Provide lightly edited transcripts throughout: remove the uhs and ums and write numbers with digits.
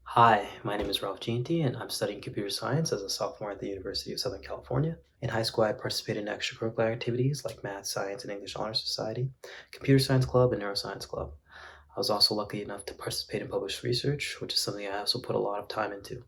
Hi, my name is Ralph Gianti, and I'm studying computer science as a sophomore at the University of Southern California. In high school, I participated in extracurricular activities like math, science, and English Honor Society, computer science club, and neuroscience club. I was also lucky enough to participate in published research, which is something I also put a lot of time into.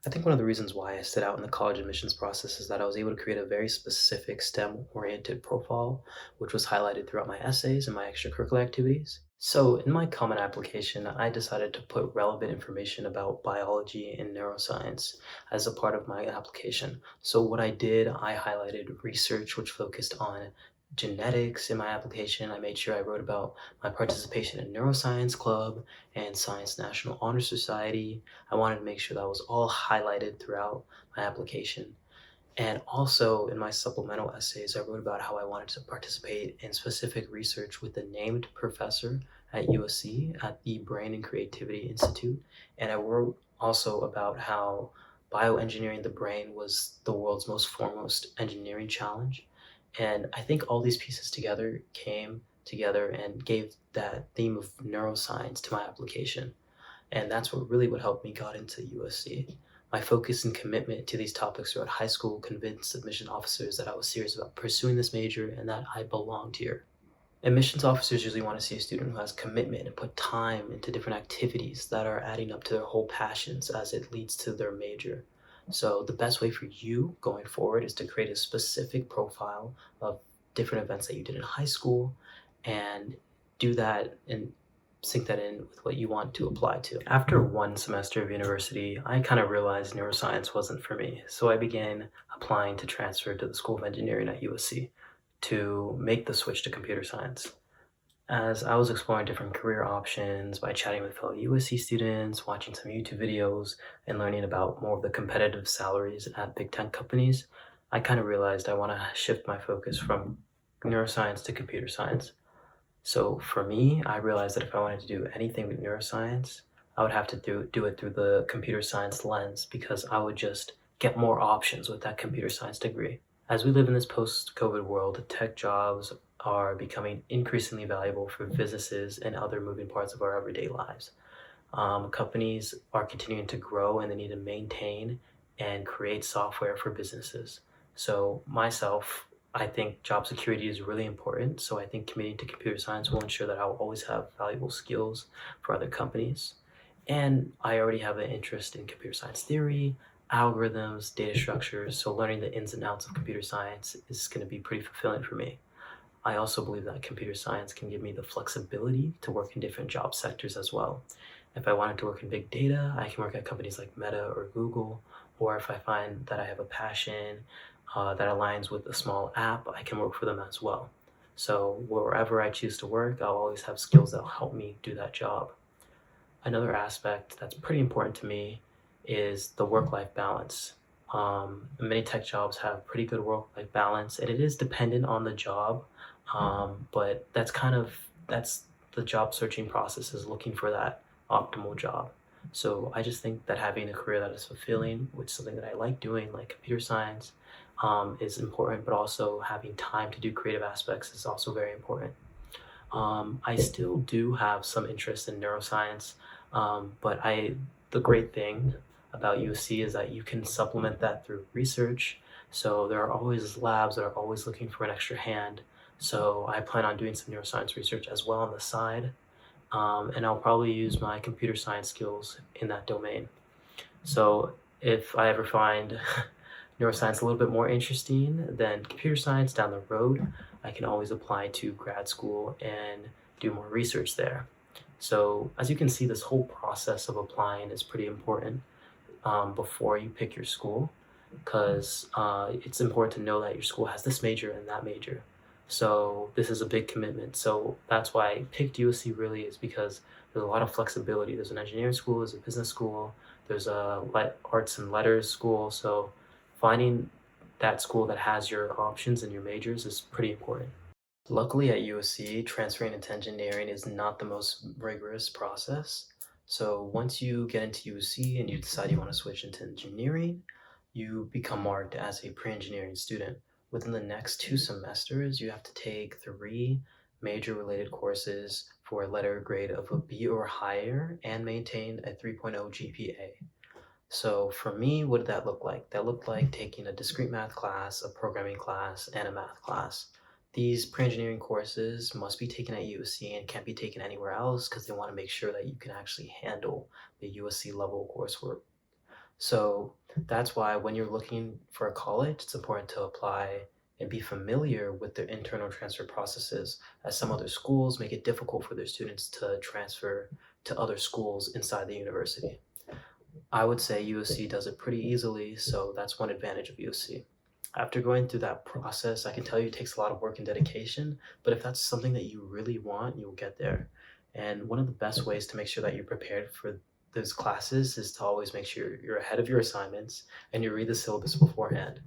I think one of the reasons why I stood out in the college admissions process is that I was able to create a very specific STEM oriented profile, which was highlighted throughout my essays and my extracurricular activities. So, in my common application, I decided to put relevant information about biology and neuroscience as a part of my application. So, what I did, I highlighted research which focused on genetics in my application. I made sure I wrote about my participation in neuroscience club and science national honor society. I wanted to make sure that was all highlighted throughout my application. And also in my supplemental essays, I wrote about how I wanted to participate in specific research with a named professor at USC at the Brain and Creativity Institute. And I wrote also about how bioengineering the brain was the world's most foremost engineering challenge. And I think all these pieces together came together and gave that theme of neuroscience to my application. And that's what helped me got into USC. My focus and commitment to these topics throughout high school convinced admission officers that I was serious about pursuing this major and that I belonged here. Admissions officers usually want to see a student who has commitment and put time into different activities that are adding up to their whole passions as it leads to their major. So, the best way for you going forward is to create a specific profile of different events that you did in high school and do that and sync that in with what you want to apply to. After one semester of university, I kind of realized neuroscience wasn't for me, so I began applying to transfer to the School of Engineering at USC to make the switch to computer science. As I was exploring different career options by chatting with fellow USC students, watching some YouTube videos, and learning about more of the competitive salaries at big tech companies, I kind of realized I want to shift my focus from neuroscience to computer science. So for me, I realized that if I wanted to do anything with neuroscience, I would have to do it through the computer science lens because I would just get more options with that computer science degree. As we live in this post-COVID world, tech jobs are becoming increasingly valuable for businesses and other moving parts of our everyday lives. Companies are continuing to grow and they need to maintain and create software for businesses. So, myself, I think job security is really important. So, I think committing to computer science will ensure that I'll always have valuable skills for other companies. And I already have an interest in computer science theory, algorithms, data structures. So, learning the ins and outs of computer science is going to be pretty fulfilling for me. I also believe that computer science can give me the flexibility to work in different job sectors as well. If I wanted to work in big data, I can work at companies like Meta or Google, or if I find that I have a passion that aligns with a small app, I can work for them as well. So wherever I choose to work, I'll always have skills that'll help me do that job. Another aspect that's pretty important to me is the work-life balance. Many tech jobs have pretty good work-life balance, and it is dependent on the job. But that's the job searching process is looking for that optimal job. So I just think that having a career that is fulfilling, which is something that I like doing, like computer science, is important. But also having time to do creative aspects is also very important. I still do have some interest in neuroscience, but the great thing about USC is that you can supplement that through research. So there are always labs that are always looking for an extra hand. So I plan on doing some neuroscience research as well on the side, and I'll probably use my computer science skills in that domain. So if I ever find neuroscience a little bit more interesting than computer science down the road, I can always apply to grad school and do more research there. So as you can see, this whole process of applying is pretty important before you pick your school because it's important to know that your school has this major and that major. So this is a big commitment. So that's why I picked USC really is because there's a lot of flexibility. There's an engineering school, there's a business school, there's a arts and letters school. So finding that school that has your options and your majors is pretty important. Luckily at USC, transferring into engineering is not the most rigorous process. So once you get into USC and you decide you want to switch into engineering, you become marked as a pre-engineering student. Within the next 2 semesters, you have to take 3 major related courses for a letter grade of a B or higher and maintain a 3.0 GPA. So for me, what did that look like? That looked like taking a discrete math class, a programming class, and a math class. These pre-engineering courses must be taken at USC and can't be taken anywhere else because they want to make sure that you can actually handle the USC level coursework. So that's why when you're looking for a college, it's important to apply and be familiar with their internal transfer processes, as some other schools make it difficult for their students to transfer to other schools inside the university. I would say USC does it pretty easily, so that's one advantage of USC. After going through that process, I can tell you it takes a lot of work and dedication, but if that's something that you really want, you'll get there. And one of the best ways to make sure that you're prepared for those classes is to always make sure you're ahead of your assignments and you read the syllabus beforehand.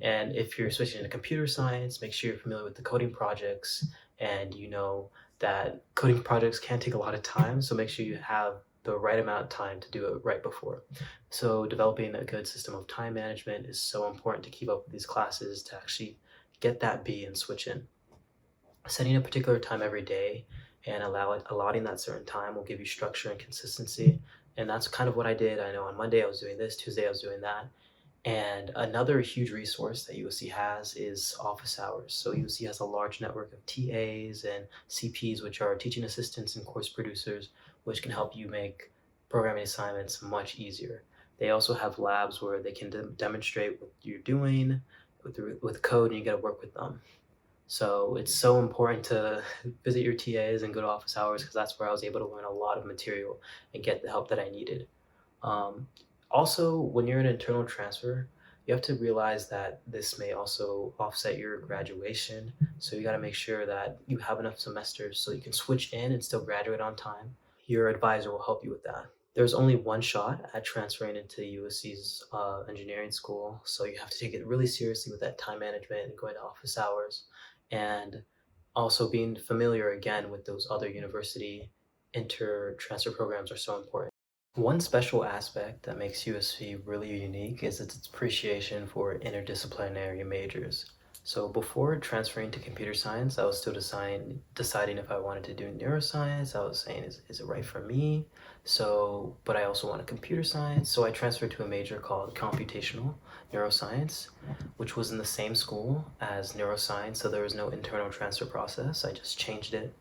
And if you're switching to computer science, make sure you're familiar with the coding projects and you know that coding projects can take a lot of time, so make sure you have the right amount of time to do it right before. So developing a good system of time management is so important to keep up with these classes to actually get that B and switch in. Setting a particular time every day and allotting that certain time will give you structure and consistency. And that's kind of what I did. I know on Monday I was doing this, Tuesday I was doing that. And another huge resource that USC has is office hours. So USC has a large network of TAs and CPs, which are teaching assistants and course producers, which can help you make programming assignments much easier. They also have labs where they can demonstrate what you're doing with code and you get to work with them. So it's so important to visit your TAs and go to office hours because that's where I was able to learn a lot of material and get the help that I needed. Um, Also, when you're an internal transfer, you have to realize that this may also offset your graduation. So you got to make sure that you have enough semesters so you can switch in and still graduate on time. Your advisor will help you with that. There's only one shot at transferring into USC's engineering school, so you have to take it really seriously with that time management and going to office hours, and also being familiar again with those other university inter transfer programs are so important. One special aspect that makes USC really unique is its appreciation for interdisciplinary majors. So before transferring to computer science, I was still deciding if I wanted to do neuroscience. I was saying, is it right for me? So, but I also wanted computer science. So I transferred to a major called computational neuroscience, which was in the same school as neuroscience. So there was no internal transfer process. I just changed it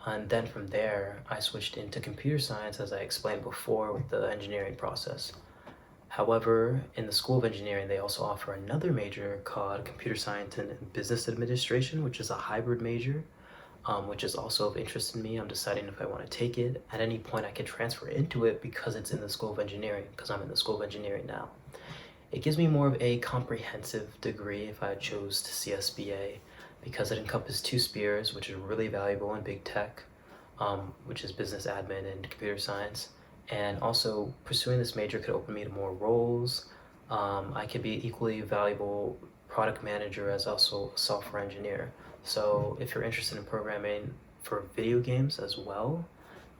and then from there, I switched into computer science, as I explained before, with the engineering process. However, in the School of Engineering, they also offer another major called Computer Science and Business Administration, which is a hybrid major, which is also of interest in me. I'm deciding if I want to take it. At any point, I can transfer into it because it's in the School of Engineering, because I'm in the School of Engineering now. It gives me more of a comprehensive degree if I chose to CSBA because it encompasses two spheres, which is really valuable in big tech, which is business admin and computer science. And also, pursuing this major could open me to more roles. I could be equally valuable product manager as also a software engineer. So if you're interested in programming for video games as well,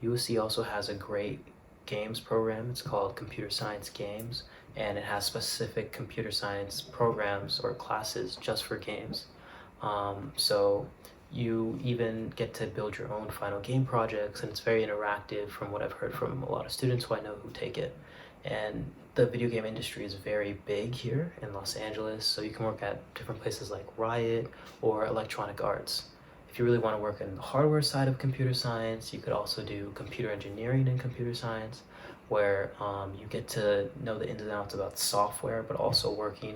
USC also has a great games program. It's called Computer Science Games, and it has specific computer science programs or classes just for games. So you even get to build your own final game projects, and it's very interactive from what I've heard from a lot of students who I know who take it. And the video game industry is very big here in Los Angeles, so you can work at different places like Riot or Electronic Arts. If you really want to work in the hardware side of computer science, you could also do computer engineering and computer science, where you get to know the ins and outs about software, but also working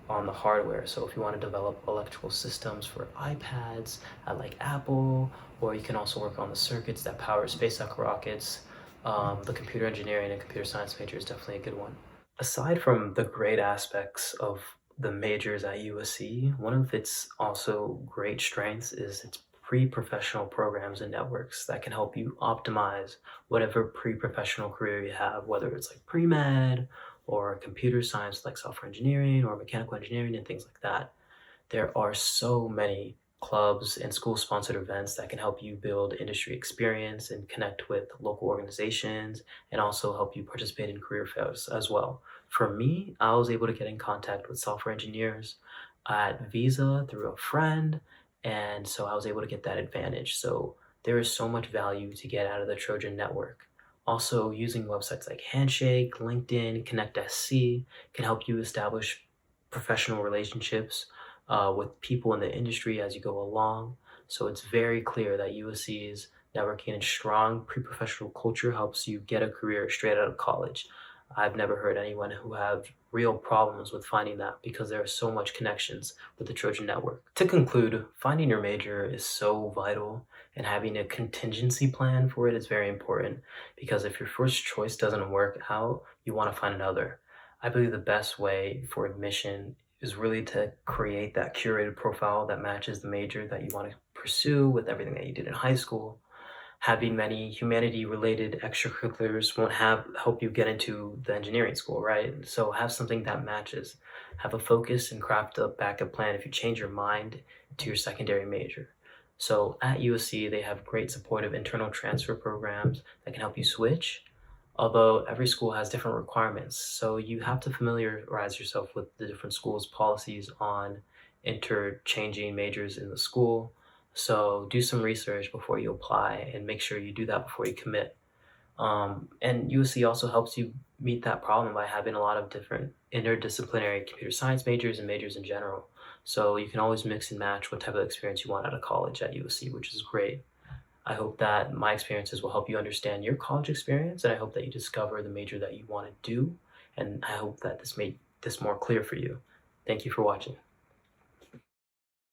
on the hardware. So if you want to develop electrical systems for iPads at like Apple, or you can also work on the circuits that power SpaceX rockets, the computer engineering and computer science major is definitely a good one. Aside from the great aspects of the majors at USC, one of its also great strengths is its pre-professional programs and networks that can help you optimize whatever pre-professional career you have, whether it's like pre-med or computer science like software engineering or mechanical engineering and things like that. There are so many clubs and school-sponsored events that can help you build industry experience and connect with local organizations and also help you participate in career fairs as well. For me, I was able to get in contact with software engineers at Visa through a friend, and so I was able to get that advantage. So there is so much value to get out of the Trojan network. Also, using websites like Handshake, LinkedIn, ConnectSC can help you establish professional relationships with people in the industry as you go along. So it's very clear that USC's networking and strong pre-professional culture helps you get a career straight out of college. I've never heard anyone who have real problems with finding that because there are so much connections with the Trojan network. To conclude, finding your major is so vital, and having a contingency plan for it is very important, because if your first choice doesn't work out, you want to find another. I believe the best way for admission is really to create that curated profile that matches the major that you want to pursue with everything that you did in high school. Having many humanity related extracurriculars won't help you get into the engineering school, right? So have something that matches. Have a focus and craft a backup plan if you change your mind to your secondary major. So at USC, they have great supportive internal transfer programs that can help you switch, although every school has different requirements. So you have to familiarize yourself with the different schools' policies on interchanging majors in the school. So do some research before you apply and make sure you do that before you commit. And USC also helps you meet that problem by having a lot of different interdisciplinary computer science majors and majors in general. So you can always mix and match what type of experience you want out of college at USC, which is great. I hope that my experiences will help you understand your college experience, and I hope that you discover the major that you want to do. And I hope that this made this more clear for you. Thank you for watching.